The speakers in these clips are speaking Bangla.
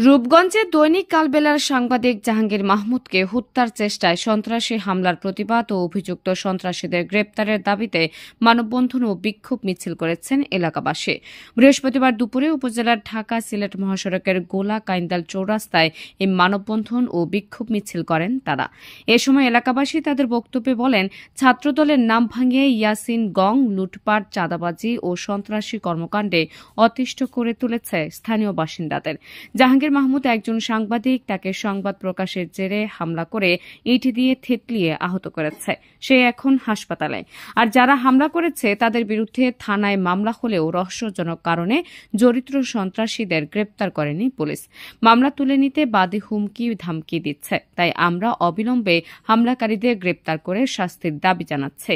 রূপগঞ্জে দৈনিক কালবেলার সাংবাদিক জাহাঙ্গীর মাহমুদকে হত্যার চেষ্টায় সন্ত্রাসী হামলার প্রতিবাদ ও অভিযুক্ত সন্ত্রাসীদের গ্রেপ্তারের দাবিতে মানববন্ধন ও বিক্ষোভ মিছিল করেছেন এলাকাবাসী। বৃহস্পতিবার দুপুরে উপজেলার ঢাকা সিলেট মহাসড়কের গোলা কাইন্দাল চৌরাস্তায় এই মানববন্ধন ও বিক্ষোভ মিছিল করেন তারা। এ সময় এলাকাবাসী তাদের বক্তব্যে বলেন, ছাত্রদলের নাম ভাঙিয়ে ইয়াসিন গং লুটপাট, চাঁদাবাজি ও সন্ত্রাসী কর্মকাণ্ডে অতিষ্ঠ করে তুলেছে স্থানীয় বাসিন্দাদের। জাহাঙ্গীর মাহমুদ একজন সাংবাদিক, তাকে সংবাদ প্রকাশের জেরে হামলা করে ইট দিয়ে থেতলিয়ে আহত করেছে। সে এখন হাসপাতালে। আর যারা হামলা করেছে তাদের বিরুদ্ধে থানায় মামলা হলেও রহস্যজনক কারণে জড়িত সন্ত্রাসীদের গ্রেপ্তার করেনি পুলিশ। মামলা তুলে নিতে বাদী হুমকি ধামকি দিচ্ছে, তাই আমরা অবিলম্বে হামলাকারীদের গ্রেপ্তার করে শাস্তির দাবি জানাচ্ছে।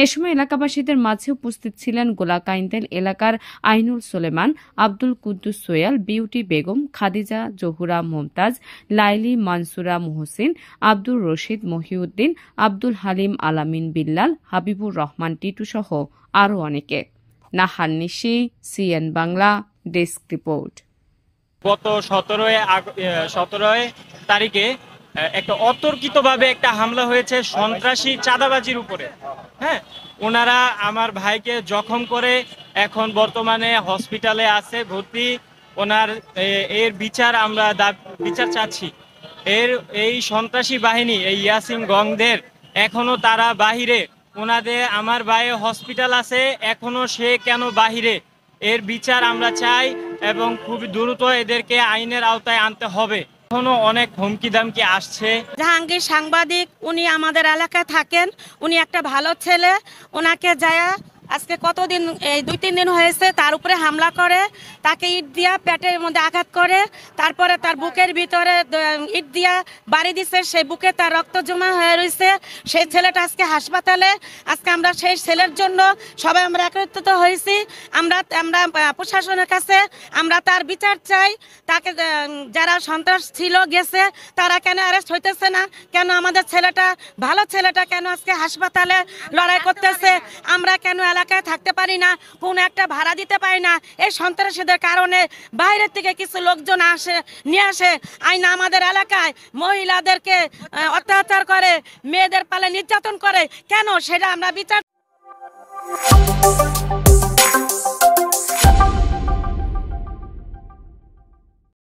এ সময় এলাকাবাসীদের মাঝে উপস্থিত ছিলেন গোলাকাইন্দেল এলাকার আইনুল সুলেমান, আব্দুল কুদ্দুস সোয়াল, বিউটি বেগম, খাদিজা জহুরা মুমতাজ, লাইলি মানসুরা মুহসিন, আব্দুর রশিদ মহিউদ্দিন, আব্দুল হালিম আলামিন বিল্লাল, হাবিবুর রহমান টিটু সহ আরও অনেকে। নাহার নিশি, সিএন বাংলা, ডেস্ক রিপোর্ট। গত 17 তারিখে একটা অতর্কিতভাবে একটা হামলা হয়েছে সন্ত্রাসী চাঁদাবাজির উপরে। হ্যাঁ, ওনারা আমার ভাইকে জখম করে এখন বর্তমানে হসপিটালে আছে ভর্তি। ওনার এর বিচার আমরা বিচার চাচ্ছি। এই সন্ত্রাসী বাহিনী, এই ইয়াসিন গংদের এখনো তারা বাহিরে। ওনাদের আমার ভাই হসপিটাল আছে, এখনো সে কেন বাহিরে? এর বিচার আমরা চাই এবং খুব দ্রুত এদেরকে আইনের আওতায় আনতে হবে। এখনো অনেক হুমকি দামকি আসছে। জাহাঙ্গীর সাংবাদিক, উনি আমাদের এলাকায় থাকেন, উনি একটা ভালো ছেলে। ওনাকে যায় আজকে কতদিন, এই 2-3 দিন হয়েছে, তার উপরে হামলা করে, তাকে ইট দিয়া পেটের মধ্যে আঘাত করে, তারপরে তার বুকের ভিতরে ইট দিয়া বাড়ি দিচ্ছে, সেই বুকে তার রক্ত জমা হয়ে রয়েছে। সেই ছেলেটা আজকে হাসপাতালে। আজকে আমরা সেই ছেলের জন্য সবাই আমরা একত্রিত হয়েছি। আমরা প্রশাসনের কাছে আমরা তার বিচার চাই। তাকে যারা সন্ত্রাস ছিল গেছে তারা কেন অ্যারেস্ট হইতেছে না? কেন আমাদের ছেলেটা, ভালো ছেলেটা কেন আজকে হাসপাতালে লড়াই করতেছে? আমরা কেন এলাকায় থাকতে পারি না, কোনো একটা ভাড়া দিতে পারি না? এই সন্ত্রাসীদের কারণে বাইরের থেকে কিছু লোকজন নিয়ে আসে আইন আমাদের এলাকায় মহিলাদেরকে অত্যাচার করে, মেয়েদের পালে নির্যাতন করে। কেন সেটা আমরা বিচার